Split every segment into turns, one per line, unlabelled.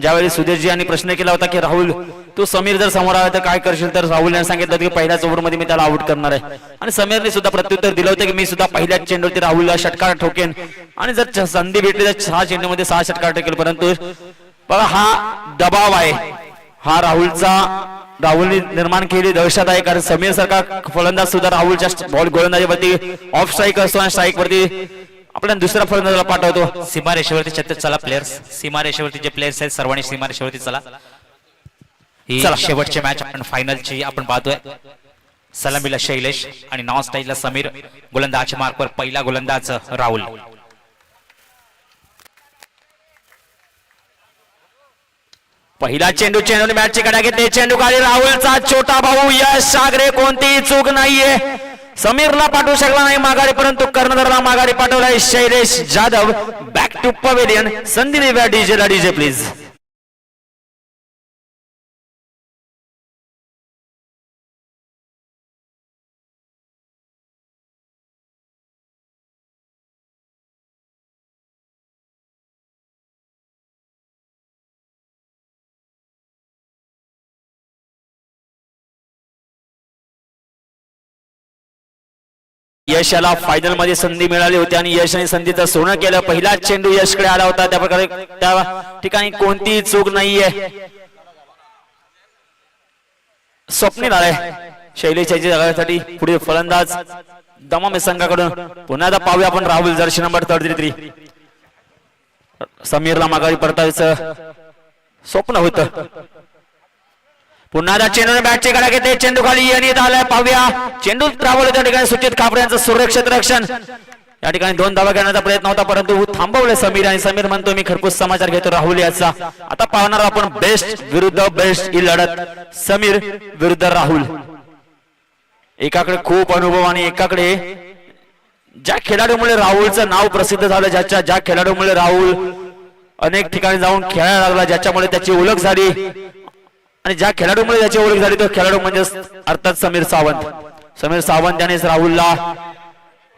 ज्यावेळी सुदेशजी यांनी प्रश्न केला होता की राहुल तू समीर जर समोर आला तर काय करशील, तर राहुल यांनी सांगितलं की पहिल्याच ओव्हरमध्ये मी त्याला आउट करणार आहे. आणि समीरने सुद्धा प्रत्युत्तर दिलं होतं की मी सुद्धा पहिल्याच चेंडूवरती राहुलला षटकार ठोकेन आणि जर संधी भेटली तर 6 चेंडूमध्ये 6 षटकार ठोकेल. परंतु बघा हा दबाव आहे, हा राहुलने निर्माण केलेली दहशत आहे. कारण समीर सारखा फलंदाज सुद्धा राहुलच्या बॉल गोलंदाजीवरती ऑफ स्ट्राईक असतो आणि स्ट्राईक वरती आपण दुसऱ्या फलंदाजाला पाठवतो.
सीमारेषेवरती छत्तीस चला प्लेयर्स, सीमारेषेवरती जे प्लेयर्स आहेत सर्वांनी सीमारेषेवरती चला. ही शेवटची मॅच आपण फायनलची आपण पाहतोय. सलामीला शैलेश आणि नॉन स्टाईलला समीर, गोलंदाज मार्कवर पहिला गोलंदाज राहुल.
पहिला चेंडूने मॅचची कडा घेतली. चेंडू खाली राहुलचा छोटा भाऊ यश सागरे, कोणतीही चूक नाहीये. समीरला पाठवू शकला नाही माघारी, परंतु कर्णधारला माघारी पाठवलाय Shailesh Jadhav. Back to pavilion. संधी देऊया डीजे प्लीज. यश याला फायनल मध्ये संधी मिळाली होती आणि यशने संधीचं सोनं केलं. पहिला चेंडू यशकडे आला होता, त्या प्रकारे त्या ठिकाणी कोणतीही चूक नाहीये. स्वप्नील आले शैलेशच्या जागासाठी. पुढे फलंदाज दमामे संघाकडून पुन्हा एकदा पाहूया आपण राहुल, जर्सी नंबर 33. समीरला माघारी परतायचं स्वप्न होतं. पुन्हा एकदा चेंडूने बॅटची कडा घेते. चेंडू खाली येण्यात आलाय, पाहूया. चेंडू राहुल त्या ठिकाणी सुचित खापरे यांचं सुरक्षित रक्षण. या ठिकाणी 2 धावा घेण्याचा प्रयत्न होता, परंतु थांबवले समीर. आणि समीर म्हणतो मी खरपूस समाचार घेतो राहुल याचा. आता पाहणार आपण बेस्ट विरुद्ध बेस्ट ही लढत, समीर विरुद्ध राहुल. एकाकडे खूप अनुभव आणि एकाकडे ज्या खेळाडूमुळे राहुलचं नाव प्रसिद्ध झालं, ज्या खेळाडूमुळे राहुल अनेक ठिकाणी जाऊन खेळायला लागला, ज्याच्यामुळे त्याची ओळख झाली आणि ज्या खेळाडूमुळे त्याची ओळख झाली तो खेळाडू म्हणजे अर्थात समीर सावंत. समीर सावंत याने राहुलला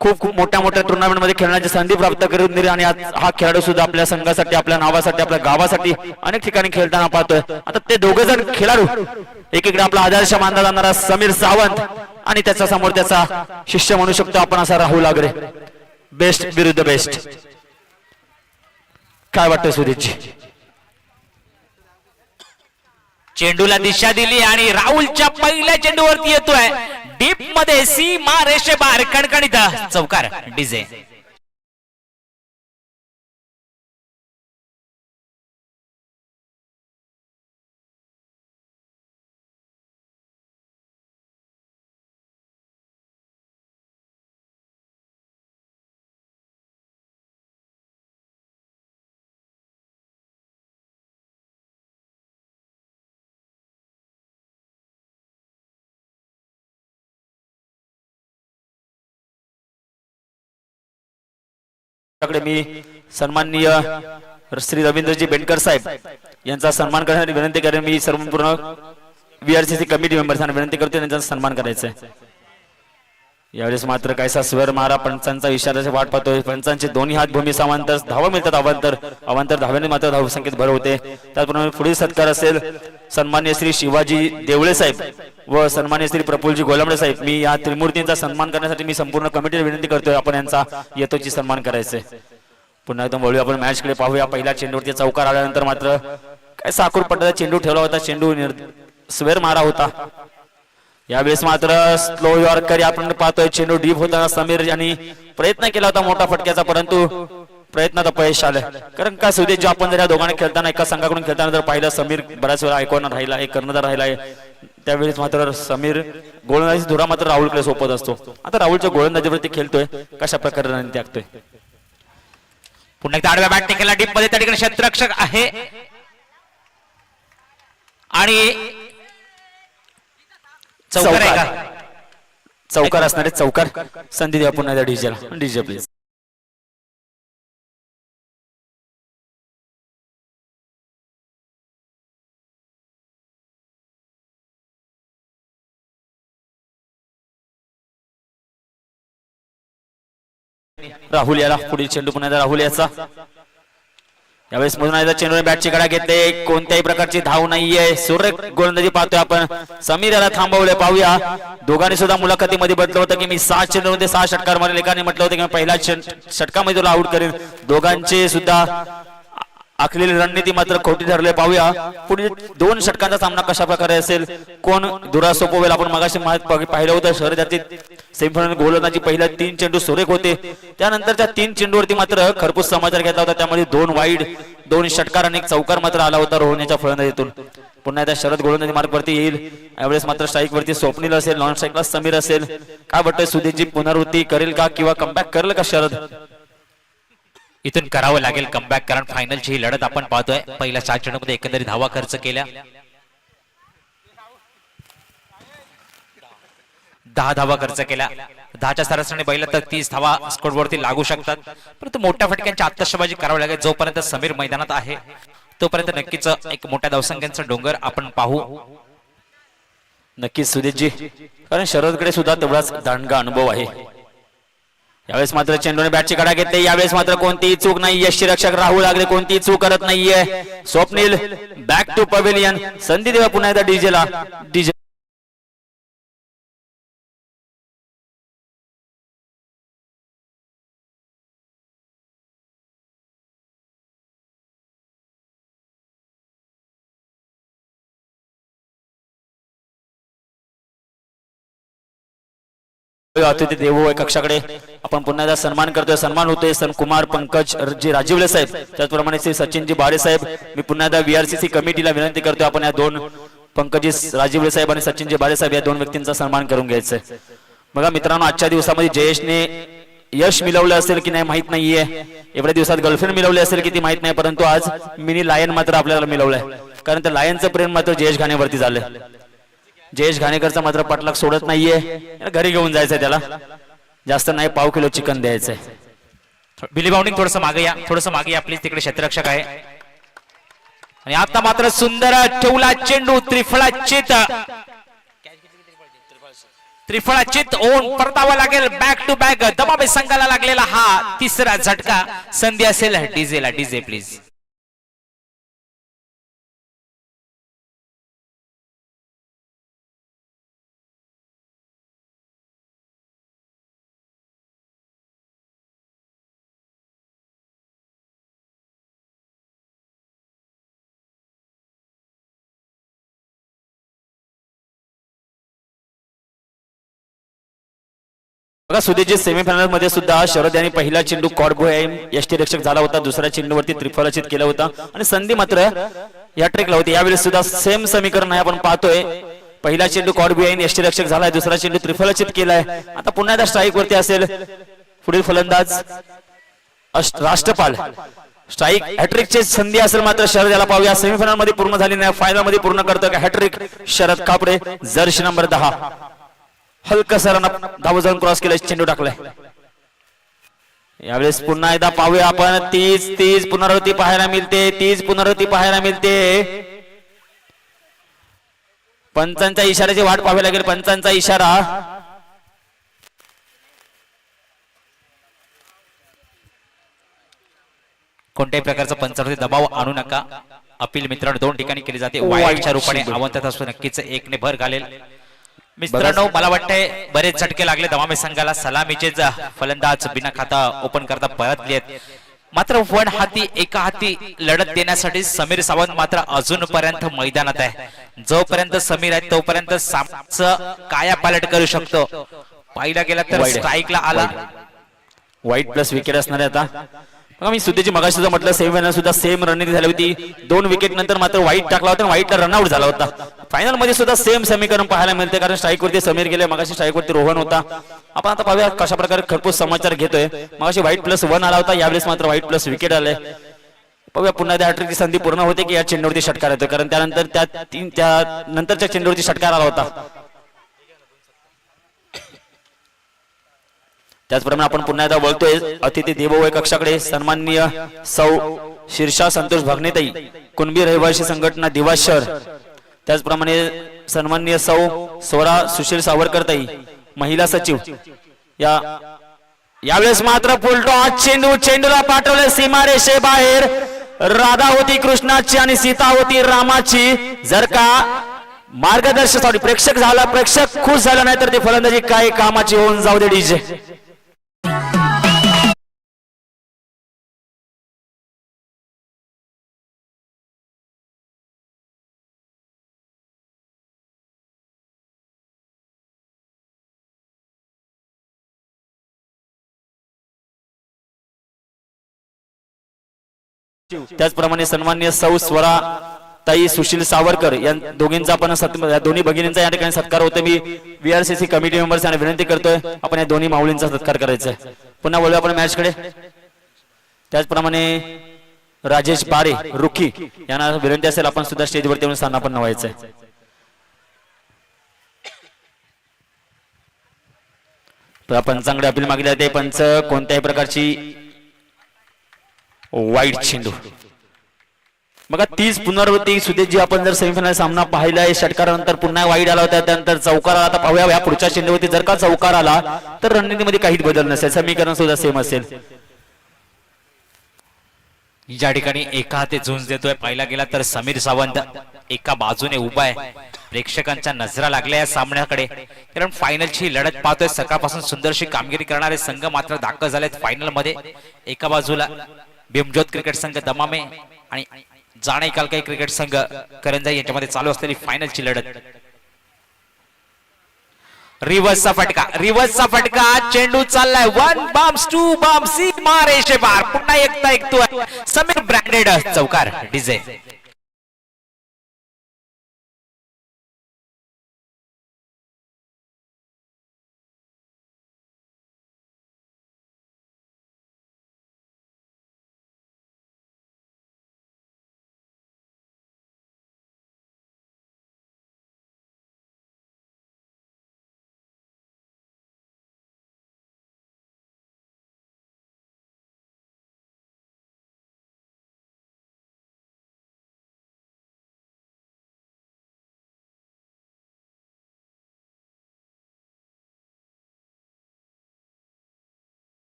खूप मोठ्या टुर्नामेंट मध्ये खेळण्याची संधी प्राप्त करून दिली. आणि हा खेळाडू सुद्धा आपल्या संघासाठी, आपल्या नावासाठी, आपल्या गावासाठी अनेक ठिकाणी खेळताना पाहतोय. आता ते दोघे जण खेळाडू, एकीकडे आपला आदर्श मानला जाणारा समीर सावंत आणि त्याच्या समोर त्याचा शिष्य म्हणू शकतो आपण असा राहुल आगरे. बेस्ट विरुद्ध बेस्ट. काय वाटतं सुधीरजी?
चेंडूला दिशा दिली आणि राहुलच्या पहिल्या चेंडूवरती येतोय डीप मध्ये, सीमा रेषेबाहेर कणकणीत चौकार. डीजे
मी सन्माननीय श्री रवींद्रजी बेंडकर साहेब यांचा सन्मान करण्यासाठी विनंती करेन. मी सर्व पूर्ण VRCC कमिटी मेंबर्सना विनंती करतो त्यांचा सन्मान करायचा आहे. यावेळेस मात्र कायसा स्वर मारा पंचांचा इशाऱ्याची वाट पाहतोय. पंचांचे दोन्ही हात भूमी समांतर धावा मिळतात. अवांतर धाव्याने मात्र धावसंख्येत भर होते. त्याचप्रमाणे पुढील सत्कार असेल सन्मान्य श्री शिवाजी देवळे साहेब व सन्मान्य श्री प्रफुल्लजी गोलांबडे साहेब. मी या त्रिमूर्तींचा सन्मान करण्यासाठी मी संपूर्ण कमिटीला विनंती करतोय आपण यांचा यथोचित सन्मान करायचंय. पुन्हा एकदम वळूया आपण मॅचकडे पाहूया. पहिल्या चेंडूवरती चौकार आल्यानंतर मात्र काय साखर पडदा चेंडू ठेवला होता, चेंडू स्वेर मारा होता. यावेळेस मात्र स्लो यॉर्कर आपण पाहतोय. चेंडू डीप होताना समीर यांनी प्रयत्न केला होता मोठा फटक्याचा, परंतु प्रयत्नात अपयश आलं. कारण का सुदेश आपण जर या दोघांना खेळताना एका संघाकडून खेळताना जर पाहिलं समीर बऱ्याच वेळा ऐकवणार राहिला, एक कर्णधार राहिलाय, त्यावेळेस मात्र समीर गोलंदाजी धुरा मात्र राहुलकडे सोपत असतो. आता राहुलच्या गोलंदाजीवरती खेळतोय, कशा प्रकारे त्यागतोय.
पुन्हा एकदा आडव्या बॅटने केला डीप मध्ये, त्या ठिकाणी क्षेत्ररक्षक आहे आणि
चौकार असणारे चौकार. संधी द्या पुन्हा एकदा डीजेला. DJ please. राहुल याला पुढील चेंडू पुन्हा राहुल याचा. यावेळेस मोजून चेंडूने बॅटची कडा घेतले, कोणत्याही प्रकारची धाव नाहीये, सुरेख गोलंदाजी पाहतोय आपण. समीर याला थांबवले, पाहूया. दोघांनी सुद्धा मुलाखतीमध्ये म्हटलं होतं की मी 6 चेंडूमध्ये 6 षटकार मारेल, एकाने म्हटलं होतं की मी पहिल्या षटकामध्ये तुला आउट करेन. दोघांचे सुद्धा आखलेली रणनीती मात्र खोटी ठरले. पाहूया पुढील 2 षटकांचा सामना कशा प्रकारे असेल, कोण धुरा सोपवेल. आपण मगाशी पाहिलं होतं शहरातील सेमीफायनल गोलंदाजी पहिल्या 3 चेंडू सुरेख होते, त्यानंतरच्या 3 चेंडूवरती मात्र खरपूस समाचार घेतला होता. त्यामध्ये 2 वाईड, 2 षटकार आणि 1 चौकार मात्र आला होता रोहण्याच्या फलंदाजीतून. पुन्हा एकदा शरद गोलंदाजी मार्ग वरती येईल. यावेळेस मात्र स्ट्राईक वरती स्वप्नील असेल, नॉन स्ट्राईकला समीर असेल. काय वाटतंय, सुधीरची पुनरावृत्ती करेल का किंवा कमबॅक करेल का शरद?
इथून करावं लागेल कमबॅक, कारण फायनलची ही लढत आपण पाहतोय. पहिल्या 4 चेंडूमध्ये एकंदरीत धावा खर्च केल्या, 10 धावा खर्च केल्या. 10च्या सरासरीने बैल तर 30 धावा स्कोरवरती लागू शकतात, परंतु मोठ्या फटक्यांची आत्ताशबाजी करावी लागेल. जोपर्यंत समीर मैदानात आहे तोपर्यंत नक्कीच एक मोठ्या धावसंख्यांचा डोंगर आपण पाहू.
नक्कीच सुधीरजी, कारण शरदकडे सुद्धा तेवढाच दांडगा अनुभव आहे. यावेळेस मात्र चेंडूने बॅटची कडा घेतली. यावेळेस मात्र कोणतीही चूक नाही, यष्टीरक्षक राहू लागले, कोणतीही चूक करत नाहीये. Swapnil back to pavilion. संधी देवा पुन्हा एकदा डीजेला. डीजे अतिथी देवो कक्षाकडे आपण पुन्हा एकदा सन्मान करतोय. सन्मान होतोय कुमार पंकज जी राजीवले साहेब, त्याचप्रमाणे श्री सचिनजी बारे साहेब. मी पुन्हा एकदा VRCC कमिटीला विनंती करतोय, आपण या 2 पंकजी राजीवले साहेब आणि सचिनजी बारे साहेब या 2 व्यक्तींचा सन्मान करून घ्यायचंय. बघा मित्रांनो, आजच्या दिवसामध्ये जयेशने यश मिळवलं असेल की नाही माहित नाहीये, एवढ्या दिवसात गर्लफ्रेंड मिळवली असेल की ती माहित नाही, परंतु आज मिनी लायन मात्र आपल्याला मिळवलंय, कारण त्या लायनचं प्रेम मात्र जयेश घाणेवरती झालंय. जयेश घाणेकरचा मात्र पाठलाग सोडत नाहीये, घरी घेऊन जायचंय त्याला. जास्त नाही, पाव किलो चिकन द्यायचंय.
बिली बाउंडिंग थोडंसं मागे या, थोडंसं मागे या प्लीज. तिकडे क्षेत्ररक्षक आहे. आणि आता मात्र सुंदर ठेवला चेंडू, त्रिफळाचित ओन परतावा लागेल. बॅक टू बॅक दबावे संघाला लागलेला हा 3रा झटका. संधी असेल डीजेला. DJ please.
बघा सुधीरजी, सेमीफायनल मध्ये सुद्धा शरद यांनी पहिला चेंडू कॉर्बोय यष्टीरक्षक झाला होता, दुसऱ्या चेंडूवरती त्रिफळाचित केला होता आणि संधी मात्र या ट्रेकला होती. यावेळेस सुद्धा सेम समीकरण आहे, आपण पाहतोय. पहिला चेंडू कॉर्बोय यष्टीरक्षक झालाय, दुसरा चेंडू त्रिफळाचित केलाय. आता पुन्हा एकदा स्ट्राईक वरती असेल पुढील फलंदाज राष्ट्रपाल. स्ट्राईक हॅट्रिकची संधी असेल मात्र शरद याला पाहूया. सेमीफायनल मध्ये पूर्ण झाली नाही, फायनल मध्ये पूर्ण करतो का हॅट्रिक शरद कापडे, जर्सी नंबर 10. हलका सरांना धाव जाऊन क्रॉस केला, चेंडू टाकलाय. यावेळेस पुन्हा एकदा पाहूया आपण. 30 पुनरावृत्ती पाहायला मिळते, 30 पुनरावृत्ती पाहायला मिळते. पंचांच्या इशाऱ्याची वाट पाहावी लागेल. पंचांचा इशारा.
कोणत्याही प्रकारचा पंचावरती दबाव आणू नका. अपील मित्रांनो 2 ठिकाणी केली जाते. वाईटच्या रूपाने आवंतत असतो, नक्कीच 1 ने भर घालेल. मित्रांनो मला वाटतंय बरेच झटके लागले दमामे संघाला. सलामीचे फलंदाज बिना खाता ओपन करता परतलेत. मात्र वन हाती एका हाती लढत देण्यासाठी समीर सावंत मात्र अजूनपर्यंत मैदानात आहे. जोपर्यंत समीर आहे तोपर्यंत सामनाचं कायापालट करू शकतो. पाहिला गेला तर स्ट्राईकला आला.
वाईट प्लस विकेट असणार आहे आता. मी सुधीरची मगाशी सुद्धा म्हटलं सेमीफायनल सुद्धा सेम रणनीती झाली होती. 2 विकेट नंतर मात्र वाईट टाकला होता आणि वाईटला रनआउट झाला होता. फायनल मध्ये सुद्धा सेम समीकरण पाहायला मिळते, कारण स्ट्राईक वरती समीर गेले, मगाशी स्ट्राईक वरती रोहन होता. आपण आता पाहूया कशा प्रकारे खरपूस समाचार घेतोय. मगाशी वाईट प्लस 1 आला होता, यावेळेस मात्र वाईट प्लस विकेट आले. पाहूया पुन्हा एकदा हॅट्रिकची संधी पूर्ण होते की या चेंडूवरती षटकार येतो, कारण त्यानंतर त्या नंतरच्या चेंडूवरती षटकार आला होता. त्याचप्रमाणे आपण पुन्हा एकदा बोलतोय अतिथी देवोय कक्षाकडे. सन्माननीय सौ शीर्षा संतोष भगनेताई, कुणबी रहिवासी संघटना दिवास शहर. त्याचप्रमाणे सन्माननीय सौ स्वरा सुशील सावरकरताई, महिला सचिव. यावेळेस मात्र फुलटॉस चेंडूला पाठवले सीमारेषे बाहेर. राधा होती कृष्णाची आणि सीता होती रामाची. जर का मार्गदर्शक सॉरी प्रेक्षक झाला, प्रेक्षक खुश झाला नाही तर ते फलंदाजी काय कामाची होऊन जाऊ दे डीजे. त्याचप्रमाणे सन्मान्य सौ स्वरा ताई सुशील सावरकर या दोघींचा आपण दोन्ही भगिनींचा या ठिकाणी सत्कार होतो. मी VRCC कमिटी मेंबर्स यांना विनंती करतोय आपण या दोन्ही माऊलींचा सत्कार करायचा आहे. पुन्हा बोलूया आपण मॅच कडे. त्याचप्रमाणे राजेश बारे रुखी यांना विनंती असेल आपण सुद्धा स्टेजवरती येऊन स्थान आपण नवायचंय. पंचांकडे अपील मागली जाते. पंच कोणत्याही प्रकारची वाईट चेंडू बघा तीच पुनरावृत्ती सुदेशजी. आपण जर सेमीफायनल सामना पाहिलाय षटकारानंतर पुन्हा वाईट आला होता, त्यानंतर चौकार आला. आता पाहूया या पुढच्या चेंडूवरती जर का चौकार आला तर रणनीतीमध्ये काहीच बदल नसेल, समीकरण सुद्धा सेम असेल.
या ठिकाणी एका हाती झुंज देतोय पाहिला गेला तर समीर सावंत एका बाजूने उभा आहे. प्रेक्षकांच्या नजरा लागल्या या सामन्याकडे, कारण फायनलची लढत पाहतोय. सकाळपासून सुंदरशी कामगिरी करणारे संघ मात्र दाखल झालेत फायनल मध्ये. एका बाजूला भीमज्योत क्रिकेट संघ दमामे आणि जाणे कालकाई क्रिकेट संघ करंजाई यांच्यामध्ये चालू असलेली फायनलची लढत. रिव्हर्सचा फटका, रिव्हर्सचा फटका, चेंडू चाललाय. 1 बॉम्ब्स 2 बॉम्ब्स, सीमा रेषेपार. पुन्हा एकता ऐकतोय समीर ब्रँडेड चौकार डीजे.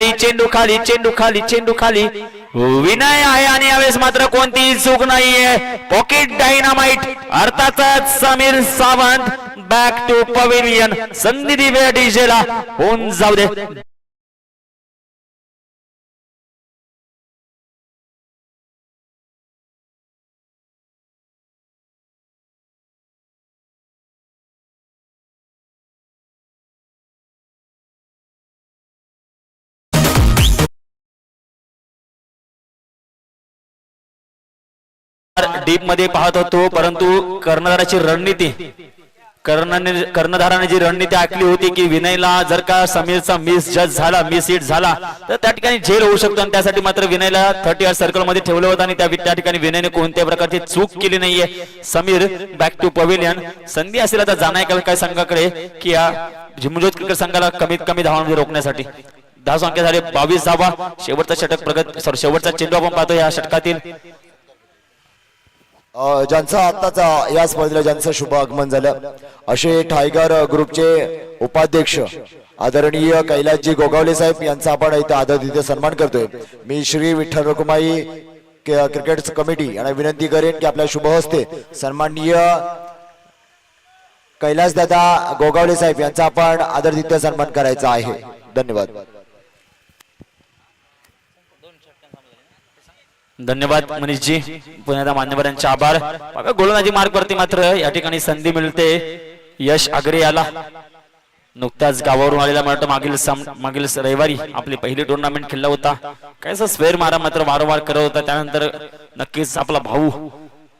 चेंडू खाली, चेंडू खाली, चेंडू खाली. विनय आहे आणि यावेळेस मात्र कोणतीही चूक नाहीये. पॉकेट डायनामाइट अर्थातच Sameer Sawant back to pavilion. संधी दिव्या डीजेला होऊन जाऊ दे. डीप मध्ये पाहत होतो, परंतु कर्णधाराची रणनीती कर्णधाराने जी रणनीती आखली होती की विनयला जर का समीरचा मिस जज झाला, मिस हिट झाला तर त्या ठिकाणी झेल होऊ शकतो. आणि त्यासाठी मात्र विनयला 30 यार्ड सर्कल मध्ये ठेवलं होतं आणि त्या ठिकाणी विनयने कोणत्या प्रकारची चूक केली नाहीये. Sameer back to pavilion. संधी असेल आता जाणार काय संघाकडे की या भीमज्योत क्रिकेट संघाला कमीत कमी धावांमध्ये रोखण्यासाठी. धाव संख्या झाली 22 धावा. शेवटचा षटक शेवटचा चेंडू आपण पाहतो या षटकातील
ज्यांचा आत्ताचा या स्पर्धेला ज्यांचं शुभ आगमन झालं असे टायगर ग्रुपचे उपाध्यक्ष आदरणीय कैलासजी गोगावले साहेब यांचा आपण इथे आदरातिथ्य सन्मान करतोय. मी श्री विठ्ठल रखुमाई क्रिकेट कमिटी यांना विनंती करेन की आपल्या शुभ हस्ते सन्माननीय कैलास दादा गोगावले साहेब यांचा आपण आदरातिथ्य सन्मान करायचा आहे. धन्यवाद.
धन्यवाद मनीषजी. पुन्हा मान्यवरांचे आभार. गोलंदाजी मार्ग वरती मात्र या ठिकाणी संधी मिळते यश आगरे याला. नुकताच गावावरून आलेला मला मागील रविवारी आपली पहिली टुर्नामेंट खेळला होता. काय स्वेर मारा मात्र वारंवार करत होता. त्यानंतर नक्कीच आपला भाऊ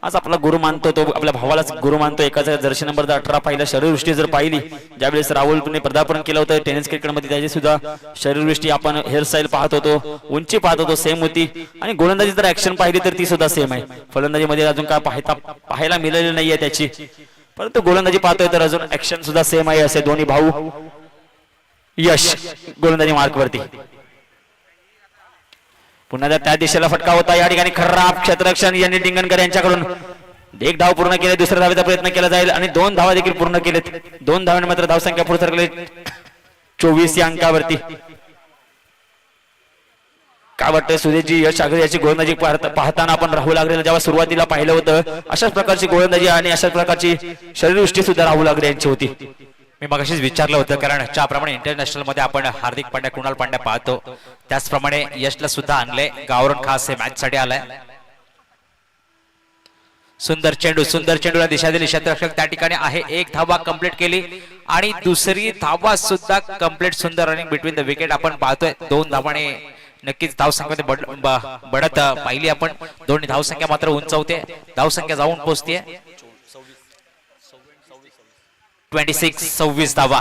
आज आपला गुरु मानतो, तो आपल्या भावालाच गुरु मानतो. एकाचा जर्सी नंबर 18 पाहिला. शरीरवृष्टी जर पाहिली ज्यावेळेस राहुलने पदार्पण केलं होतं टेनिस क्रिकेटमध्ये त्याची सुद्धा शरीरवृष्टी आपण हेअरस्टाईल पाहत होतो, उंची पाहत होतो सेम होती. आणि गोलंदाजी जर ऍक्शन पाहिली तर ती सुद्धा सेम आहे. फलंदाजीमध्ये अजून काय पाहायला मिळालेली नाहीये त्याची, परंतु गोलंदाजी पाहतोय तर अजून ऍक्शन सुद्धा सेम आहे. असे दोन्ही भाऊ यश गोलंदाजी मार्क वरती. पुन्हा त्या दिशेला फटका होता. या ठिकाणी खराब क्षेत्ररक्षण यांनी टिंगणकर यांच्याकडून एक धाव पूर्ण केले. दुसऱ्या धावेचा प्रयत्न केला जाईल आणि 2 धावा देखील पूर्ण केलेत. 2 धावांनी मात्र धावसंख्या पुढे सरकली. 24 या अंकावरती. काय वाटतंय सुदेशजी यश आगरे याची गोलंदाजी पाहताना आपण राहुल आगरेला जेव्हा सुरुवातीला पाहिलं होतं अशाच प्रकारची गोलंदाजी आणि अशाच प्रकारची शरीरयष्टी सुद्धा राहुल आगरे यांची होती.
मी मगाशीच विचारलं होतं कारण ज्याप्रमाणे इंटरनॅशनल मध्ये आपण हार्दिक पांड्या कुणाल पांड्या पाहतो त्याचप्रमाणे यशला सुद्धा आणले. गावरण खास हे मॅच साठी आलाय. सुंदर चेंडूला दिशा दिली. क्षेत्ररक्षक त्या ठिकाणी आहे. एक धावा कंप्लीट केली आणि दुसरी धावा सुद्धा कंप्लीट. सुंदर रनिंग बिटवीन द विकेट आपण पाहतोय. 2 धावाने नक्कीच धावसंख्येमध्ये बढत पाहिली आपण. दोन्ही धावसंख्या मात्र उंचावते. धावसंख्या जाऊन पोहोचते 26 धावा.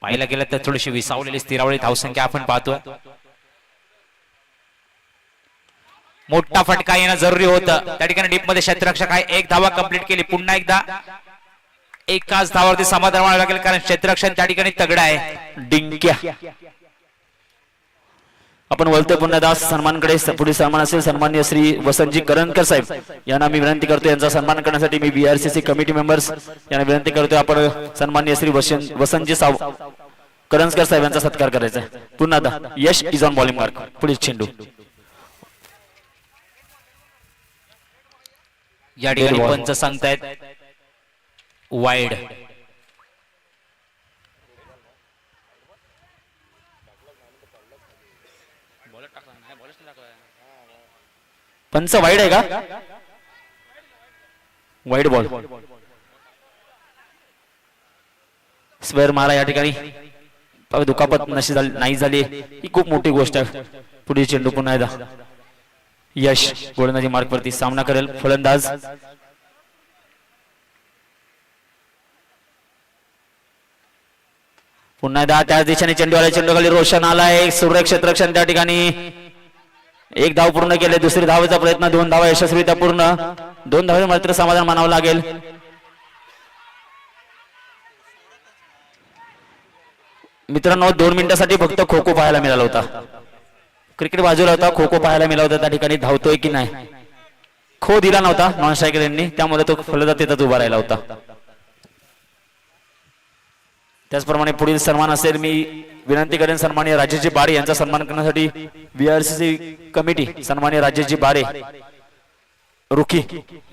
पाहिला गेलं तर थोडीशी विसावलेली स्थिरावली धावसंख्या आपण पाहतोय. मोठा फटका येणं जरुरी होतं. त्या ठिकाणी डीप मध्ये क्षेत्ररक्षक आहे. 1 धावा कंप्लीट केली. पुन्हा एकदा एकाच धावावरती समाधान मानावं लागेल कारण क्षेत्ररक्षण त्या ठिकाणी तगडा आहे.
डिंक्या आपण बोलतोय पुन्हा दास सन्मानकडे. पुढील सन्मान असेल सन्माननीय श्री वसंतजी करंजकर साहेब यांना मी विनंती करतो. यांचा सन्मान करण्यासाठी मी बीआरसीसी कमिटी मेंबर्स यांना विनंती करतोय. आपण सन्माननीय श्री वसंतजी करंजकर साहेब यांचा सत्कार करायचा आहे. पुन्हा यश इज ऑन बॉलिंग मार्क. पुढील चेंडू
या ठिकाणी पंच सांगतायत वाईड.
पंच वाईड आहे का? Wide ball. स्क्वेअर मारा या ठिकाणी. दुखापत नशी नाही झाली ही खूप मोठी गोष्ट आहे. पुढील चेंडू पुन्हा एकदा यश गोलंदाजी मार्क वरती सामना करेल. फलंदाज पुन्हा एकदा त्याच दिशेने चेंडू आला. चेंडू खाली रोशन आलाय. सूर्य क्षेत्ररक्षण त्या ठिकाणी 1 धाव पूर्ण केले. दुसरी धावेचा प्रयत्न. 2 धावा यशस्वीरित्या पूर्ण. 2 धावे मात्र समाधान मानावं लागेल. मित्रांनो 2 मिनिटांसाठी फक्त खो खो पाहायला मिळाला होता. क्रिकेट बाजूला होता. खो खो पाहायला मिळाला होता. त्या ठिकाणी धावतोय की नाही खो दिला नव्हता नॉन स्ट्रायकर यांनी. त्यामुळे तो फलंदाज तिथं उभा राहिला होता. त्याचप्रमाणे पुढील सन्मान असेल मी विनंती करेन सन्माननीय राजेशजी बारे यांचा सन्मान करण्यासाठी बीआरसीसी कमिटी सन्माननीय राजेशजी बारे रुखी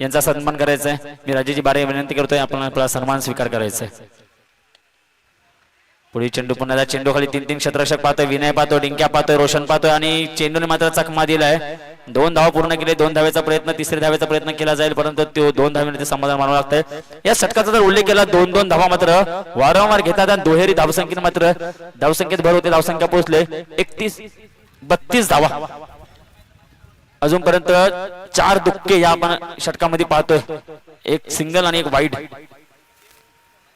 यांचा सन्मान करायचा आहे. मी राजेशजी बारे विनंती करतोय आपण आपला सन्मान स्वीकार करायचा आहे. पुढील चेंडू पुन्हा चेंडू खाली 3 क्षेत्ररक्षक पाहतोय. विनय पाहतोय. डिंक्या पाहतोय. रोशन पाहतोय आणि चेंडूने मात्र चकमा दिलाय. 2 धावा पूर्ण केले. 2 धावेचा प्रयत्न. 3ऱ्या धावेचा प्रयत्न केला जाईल परंतु तो 2 धावेने समाधान मानावं लागतंय. या षटकाचा जर उल्लेख केला 2-2 धावा मात्र वारंवार घेतात आणि दुहेरी धावसंख्येने मात्र धावसंख्येत भर होते. धावसंख्या पोहोचले 32 धावा. अजूनपर्यंत 4 दुक्के या आपण षटकामध्ये पाहतोय. 1 सिंगल आणि 1 वाईड.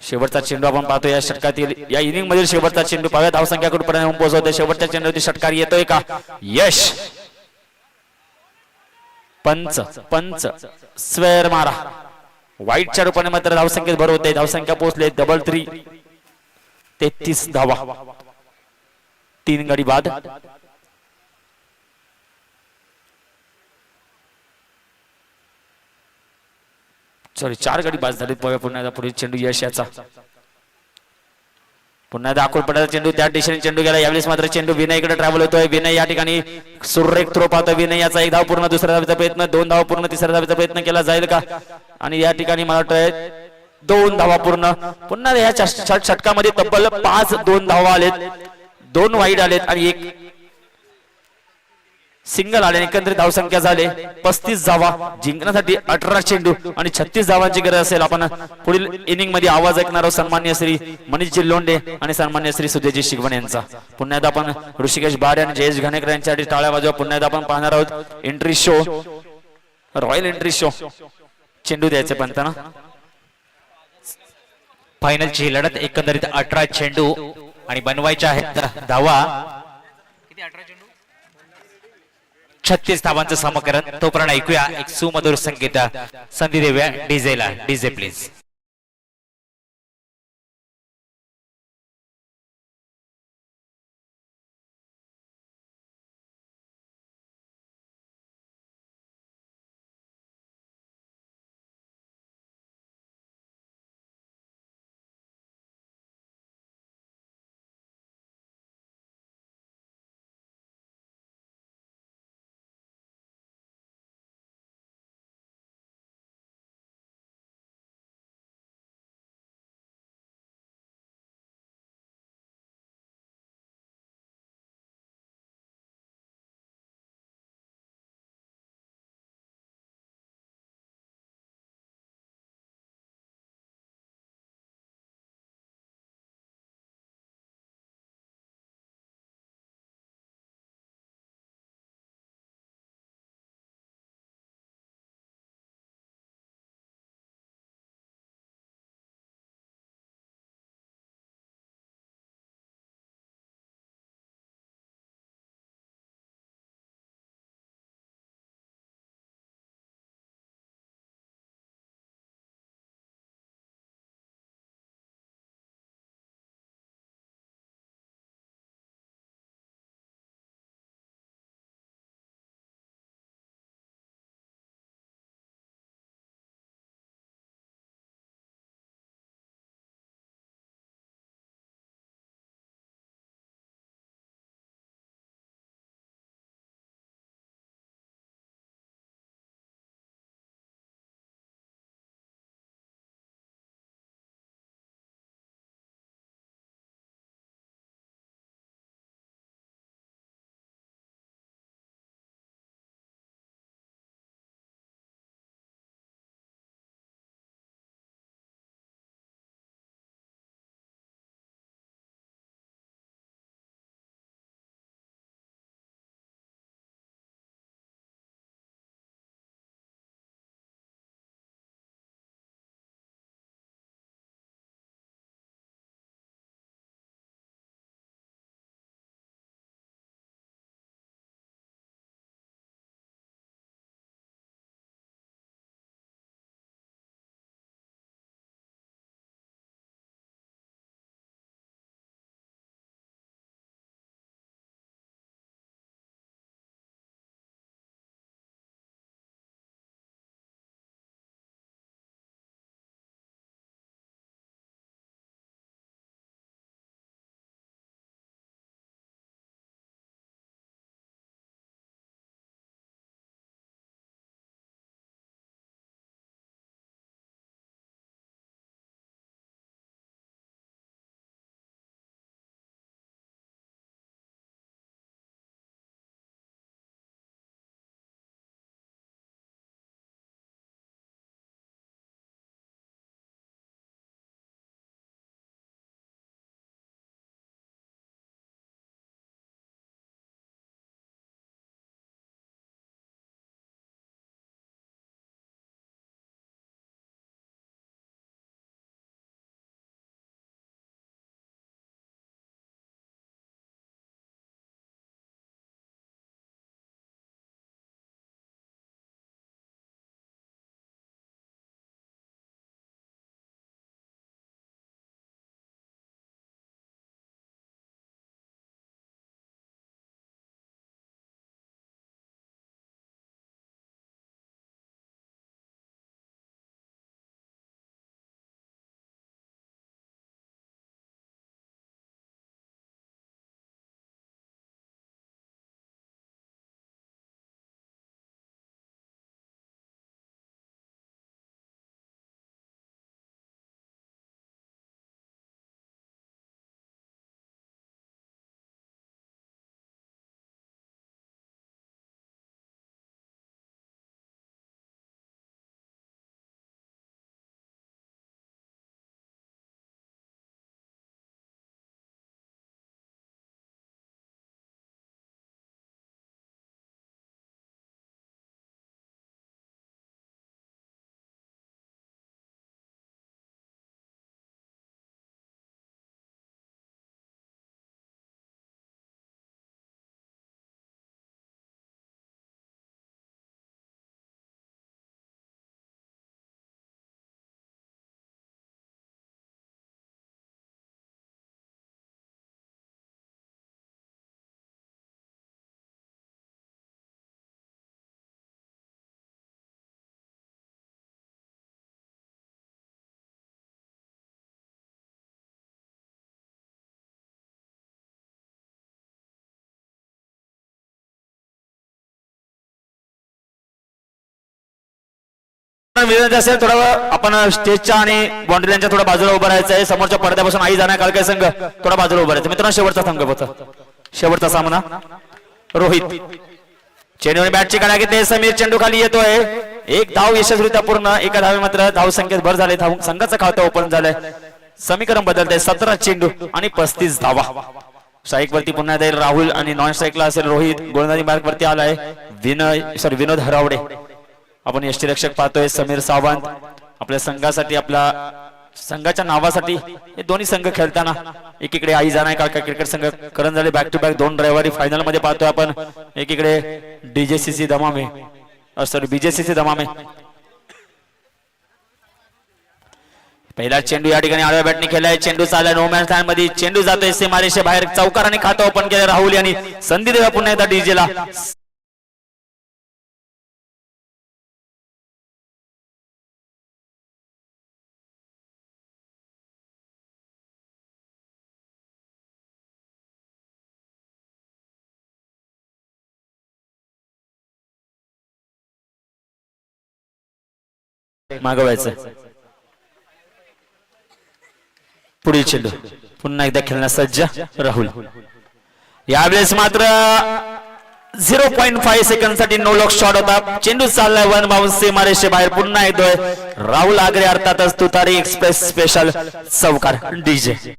शेवटचा चेंडू आपण पाहतो या षटकातील या इनिंग मधील शेवटचा चेंडू पाहूया. धावसंख्या कुठपर्यंत पोहोचवते. शेवटच्या चेंडूवरती षटकार येतोय का? यश. पंच स्क्वेअर मारा. वाईटच्या रूपाने मात्र धावसंख्येत भर होते. धावसंख्या पोहोचले 3 33 धावा. 3 गडी बाद. सॉरी 4 गडी बाद झाले. पुन्हा एकदा पुढील चेंडू यश याचा. पुन्हा एकदा अकोलपटाचा चेंडू त्या दिशेने चेंडू गेला. यावेळेस मात्र चेंडू विनयकडे ट्रॅव्हल होतोय. विनय या ठिकाणी सुरेख थ्रो पाहतोय. विनय याचा 1 धाव पूर्ण. 2ऱ्या धावेचा प्रयत्न. 2 धावा पूर्ण. 3ऱ्या धावेचा प्रयत्न केला जाईल का? आणि या ठिकाणी मला वाटतंय 2 धावा पूर्ण. पुन्हा या षटकामध्ये तब्बल 2 धावा आलेत. 2 वाईड आलेत आणि 1 सिंगल आले. एकंदरीत धावसंख्या झाले 35 धावा. जिंकण्यासाठी 18 चेंडू आणि 36 धावांची गरज असेल. आपण पुढील इनिंग मध्ये आवाज ऐकणार आहोत सन्माननीय श्री मनीषजी लोंढे आणि सन्माननीय श्री सुजयजी शिगवण यांचा. पुन्हा एकदा आपण ऋषिकेश बारे आणि जयेश घाणेकर यांच्यासाठी टाळ्या वाजवा. पुन्हा एकदा आपण पाहणार आहोत entry show, royal entry show. चेंडू द्यायचे पंतना.
फायनलची लढत एकंदरीत 18 चेंडू आणि बनवायच्या आहेत धावा. 36 धावांचं समकरण. तोपर्यंत ऐकूया एक सुमधुर संगीत. संधी देऊया डीजेला. DJ please.
विनंती असेल थोडा आपण स्टेजच्या आणि बाउंड्री लाईनच्या थोडा बाजूला उभं राहायचं आहे. समोरच्या पडद्यापासून आई जाण्या कालकाय संघ थोडा बाजूला उभं राहायचं. मित्रांनो शेवटचा संघ होता, शेवटचा सामना. रोहित चेंडूने बॅटची काढा घेतली. समीर चेंडू खाली येतोय. एक धाव यशस्वीरित्या पूर्ण. एका धावे मात्र धाव संख्येत भर झाले. संघाचं खातं ओपन झालंय. समीकरण बदलतंय. 17 चेंडू आणि 35 धावा. स्ट्राईक वरती पुन्हा येईल राहुल आणि नॉन स्ट्राईकला असेल रोहित. गोलंदाजी मार्ग वरती आलाय विनोद हरावडे. आपण यष्टीरक्षक पाहतोय समीर सावंत. आपल्या संघासाठी आपल्या संघाच्या नावासाठी हे दोन्ही संघ खेळताना एकीकडे आई जाणार काका क्रिकेट संघ करंजाले बॅक टू बॅक 2 रविवारी फायनल मध्ये पाहतोय आपण. एकीकडे डीजेसीसी दमामे सॉरी बीजेसीसी दमामे. पहिला चेंडू या ठिकाणी आडव्या बॅटने खेळलाय. चेंडू चाललाय नो मॅन लँड मध्ये. चेंडू जातोय सीमारेषे बाहेर. चौकाराने खातं ओपन केलं राहुल यांनी. संधी देवा पुन्हा एकदा डीजेला. मागवायचं. पुढील चेंडू पुन्हा एकदा खेळण्यास सज्ज राहुल. यावेळेस मात्र 0.5 सेकंड साठी नो लॉक शॉट होता. चेंडू चाललाय 1 बाउन्स सीमारेषे बाहेर. पुन्हा येतोय राहुल आगरे अर्थातच तुतारी एक्सप्रेस स्पेशल चौकार डीजे.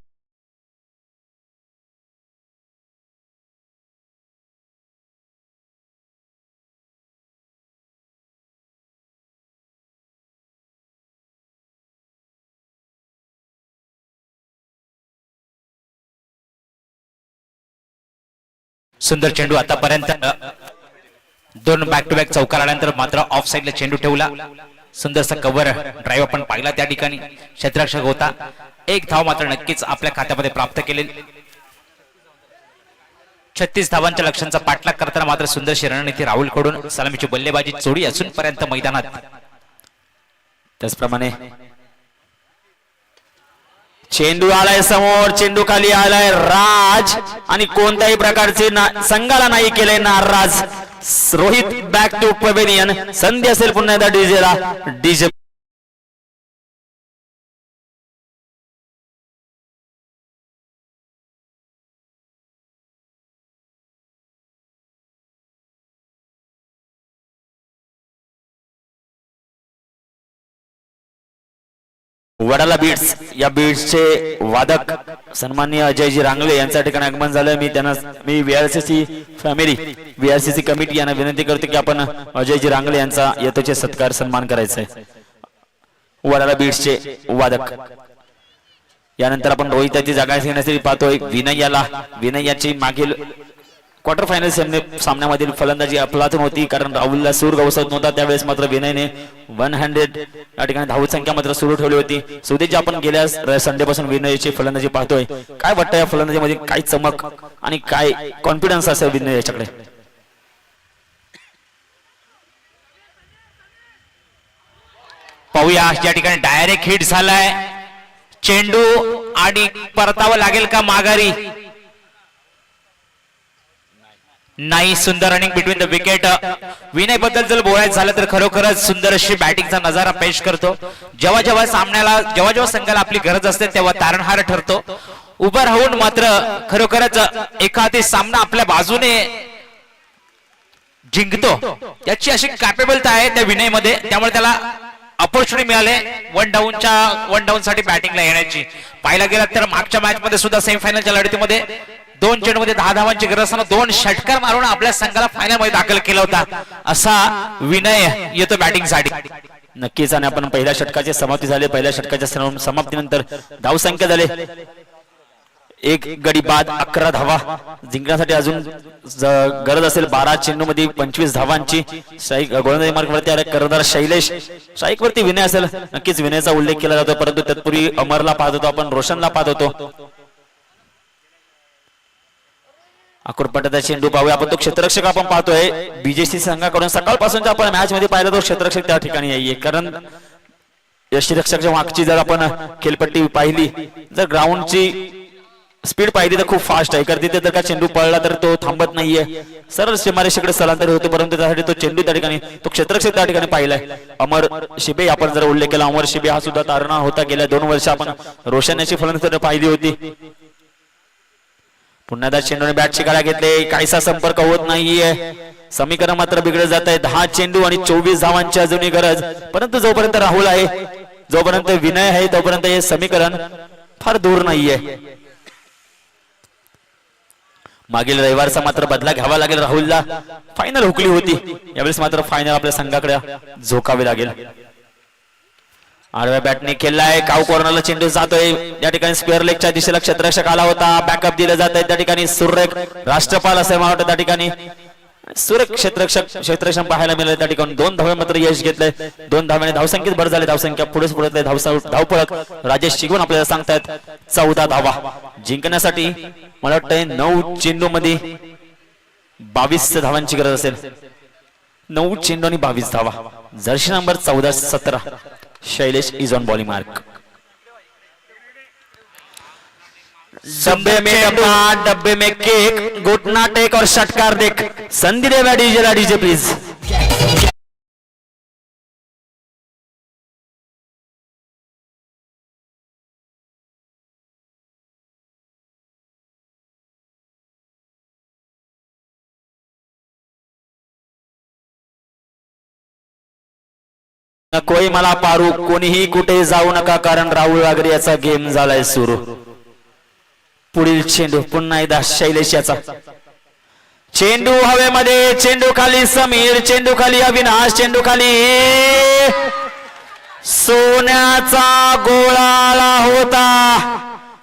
सुंदर चेंडू आतापर्यंत 2 बॅक टू बॅक चौकार आल्यानंतर मात्र ऑफ साइडला चेंडू ठेवला. सुंदरसा कव्हर ड्राईव्ह आपण पाहिला त्या ठिकाणी. क्षेत्ररक्षक होता. एक धाव मात्र नक्कीच आपल्या खात्यामध्ये प्राप्त केले. 36 धावांच्या लक्ष्यांचा पाठलाग करताना मात्र सुंदरशी रणनीती राहुल कडून. सलामीची बल्लेबाजी चोडी अजूनपर्यंत मैदानात.
त्याचप्रमाणे चेंडू आलाय समोर. चेंडू खाली आलाय राज आणि कोणत्याही प्रकारचे संघाला नाही केलंय नाराज रोहित. Back to pavilion. संधी असेल पुन्हा एकदा डीजेला. डीजे वडाला बीट्स या बीट्सचे वादक सन्माननीय अजयजी रांगले यांच्या ठिकाणी आगमन झालं. मी VRCC फॅमिली VRCC कमिटी यांना विनंती करतो की आपण अजयजी रांगले यांचा यथोचित सत्कार सन्मान करायचा आहे. वडाला बीट्सचे वादक. यानंतर आपण रोहिताची जागा घेण्यासाठी पाहतोय विनय याची मागील क्वार्टर फायनल सामन्यामधील फलंदाजी अफलातून होती. कारण राहुलला सूर गवसत नव्हता. त्यावेळेस मात्र विनयने 100 या ठिकाणी धाव संख्या मात्र सुरू ठेवली होती. सुदेश आपण गेल्या संडे पासून विनयची फलंदाजी पाहतोय. काय वाटतं या फलंदाजीमध्ये काय चमक आणि काय कॉन्फिडन्स असेल विनय याच्याकडे?
पाहूया. या ठिकाणी डायरेक्ट हिट झालाय. चेंडू आणि परतावं लागेल का माघारी? नाही. सुंदर running between the wicket. Vinay बद्दल जर बोलायचं झालं तर खरोखरच सुंदर अशी बॅटिंगचा नजारा पेश करतो. जेव्हा जेव्हा संघाला आपली गरज असते तेव्हा तारणहार ठरतो. उभं राहून मात्र खरोखरच एखादी सामना आपल्या बाजूने जिंकतो. त्याची अशी कॅपेबलता आहे त्या विनयमध्ये. त्यामुळे त्याला अपॉर्च्युनिटी मिळाले वन डाऊन साठी बॅटिंगला येण्याची. पाहायला गेला तर मागच्या मॅच मध्ये सुद्धा सेमीफायनलच्या लढतीमध्ये 2 चेंडूमध्ये 10 धावांची गरज असताना 2 षटकार मारून आपल्या संघाला फायनल मध्ये दाखल केला होता. असा विनय येतो बॅटिंग साठी.
नक्कीच. आणि आपण पहिल्या षटकाची समाप्ती झाली. पहिल्या षटकाच्या समाप्तीनंतर धावसंख्या झाले 1 गडी बाद 11 धावा. जिंकण्यासाठी अजून गरज असेल 12 चेंडू मध्ये 25 धावांची. स्ट्राईक गोलंदाजी मार्ग वरती आला कर्णधार शैलेश. स्ट्राईक वरती विनय असेल. नक्कीच विनयचा उल्लेख केला जातो. परंतु तत्पूर्वी अमरला पाहत होतो आपण, रोशनला पाहत होतो. अकुरपटाचा चेंडू पाहूया आपण. तो क्षेत्ररक्षक आपण पाहतोय बीजेसी संघाकडून. सकाळपासूनच्या आपण मॅच मध्ये पाहिलं तो क्षेत्ररक्षक त्या ठिकाणी नाहीये. कारण यष्टीरक्षकच्या मागची जर आपण खेळपट्टी पाहिली, जर ग्राउंडची स्पीड पाहिली तर खूप फास्ट आहे, कारण तिथे जर का चेंडू पळला तर तो थांबत नाहीये, सरळ सीमारेषेकडे स्थलांतरित होतो. परंतु त्यासाठी तो चेंडू त्या ठिकाणी, तो क्षेत्ररक्षक त्या ठिकाणी पाहिलाय. अमर शिबे आपण जर उल्लेख केला, अमर शिबे हा सुद्धा तारणा होता. गेल्या 2 वर्ष आपण रोशन याची फलंदाजी पाहिली होती. पुन्हा एकदा चेंडूने बॅटची गाड्या घेतले, काहीसा संपर्क होत नाहीये. समीकरण मात्र बिघडत जात आहे. 10 चेंडू आणि 24 धावांची अजूनही गरज. परंतु जोपर्यंत राहुल आहे, जोपर्यंत विनय आहे, तोपर्यंत हे समीकरण फार दूर नाहीये. मागील रविवारचा मात्र बदला घ्यावा लागेल राहुलला. फायनल हुकली होती, यावेळेस मात्र फायनल आपल्या संघाकडे झोकावे लागेल. आडव्या बॅटने केलाय, काव कॉर्नरला चेंडू जातोय. या ठिकाणी स्क्वेअर लेगच्या दिशेला क्षेत्ररक्षक आला होता, बॅकअप दिलं जात आहे. त्या ठिकाणी सुरेख राष्ट्रपाल असे मला वाटतं, त्या ठिकाणी सुरेख क्षेत्ररक्षण पाहायला मिळाले. त्या ठिकाणी 2 धावे मात्र यश घेतलंय. 2 धाव्याने धावसंख्येत भर झाले. धावसंख्या पुढेच पुढे धावपळक राजेश शिगवण आपल्याला सांगतायत 14 धावा जिंकण्यासाठी. मला वाटतंय 9 चेंडू मध्ये 22 धावांची गरज असेल. 9 चेंडू आणि 22 धावा. Jersey number 14-17 Shailesh is on bowling mark. डब्बे में केक, घुटना टेक और षटकार देख. संधि देवा डीजे प्लीज. कोई मला पारू, कोणीही कुठे जाऊ नका, कारण राहुल आगरे याचा गेम झालाय सुरू. पुढील चेंडू पुन्हा एकदा शैलेश याचा. चेंडू हवेमध्ये, चेंडू खाली समीर, चेंडू खाली अविनाश, चेंडू खाली सोन्याचा गोळा होता,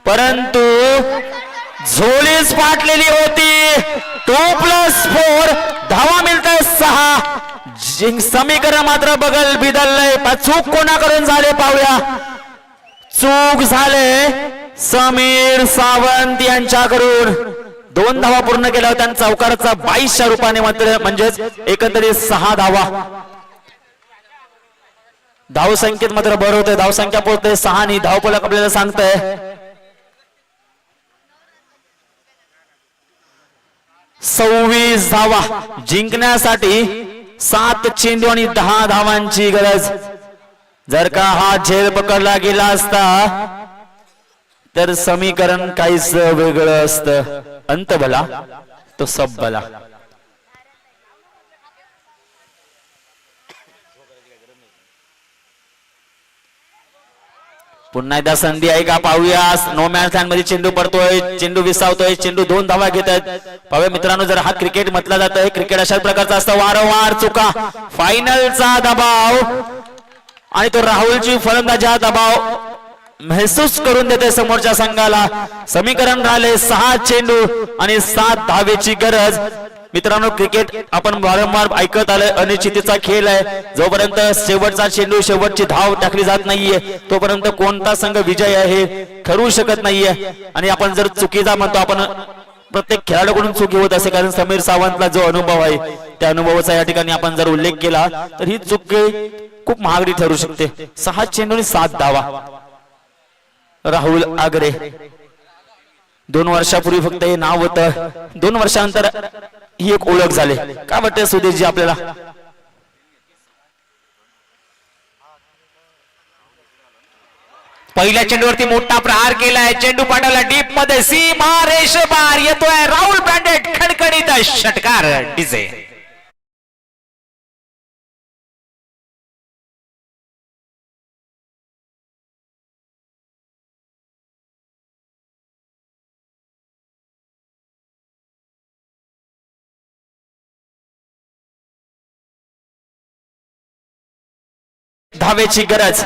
परंतु झोळीच फाटलेली होती. 2+4 धावा मिळतंय 6. समीकरण मात्र बगल बिदललंय. चूक कोणाकडून झाले पाहूया. चूक झाले समीर सावंत यांच्याकडून. 2 धावा पूर्ण केल्या होत्या. चौकाराचा 22च्या रूपाने मात्र, म्हणजेच एकंदरीत 6 धावा. धावसंख्येत मात्र भर होते. धावसंख्या पोहोचते 6 आणि धावफलक आपल्याला सांगतंय 26 धावा जिंकण्यासाठी 7 चेंडू आणि 10 धावांची गरज. जर का हा झेल पकडला गेला असता तर समीकरण काहीच वेगळं असतं. अंत भला तो सब भला. पुन्हा एकदा संधी आहे का पाहूया. नो मॅन लँड मध्ये चेंडू पडतोय, चेंडू विसावतोय, चेंडू 2 धावा घेत आहेत. पाहूया मित्रांनो, जर हा क्रिकेट म्हटला जात आहे, क्रिकेट अशाच प्रकारचा असतं. वारंवार चुका, फायनलचा दबाव आणि तो राहुलची फलंदाजी हा दबाव महसूस करून देते समोरच्या संघाला. समीकरण राहिले 6 चेंडू आणि 7 धावेची गरज. मित्रांनो, क्रिकेट आपण वारंवार ऐकत आलोय, अनिश्चितीचा खेळ आहे. जोपर्यंत शेवटचा चेंडू, शेवटची धाव टाकली जात नाहीये, तोपर्यंत कोणता संघ विजय आहे हे ठरवू शकत नाहीये. आणि आपण जर चुकीचा म्हणतो, आपण प्रत्येक खेळाडूकडून चुकी होत असे, कारण समीर सावंतला जो अनुभव आहे त्या अनुभवाचा या ठिकाणी आपण जर उल्लेख केला तर ही चुकी खूप महागडी ठरू शकते. 6 चेंडू आणि 7 धावा. राहुल आगरे 2 वर्षापूर्वी फक्त हे नाव होतं, 2 वर्षानंतर ही एक ओळख झाली. काय वाटतं सुदेशजी आपल्याला?
पहिल्या चेंडूवरती मोठा प्रहार केलाय. चेंडू पाठवला डीप मध्ये, सीमा रेष बार येतोय. राहुल ब्रँडेड खडखडीत षटकार डीजे.
धावेची गरज.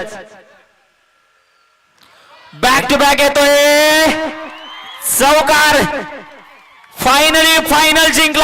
बॅक टू बॅक येतोय चौकार. फायनल जिंकला.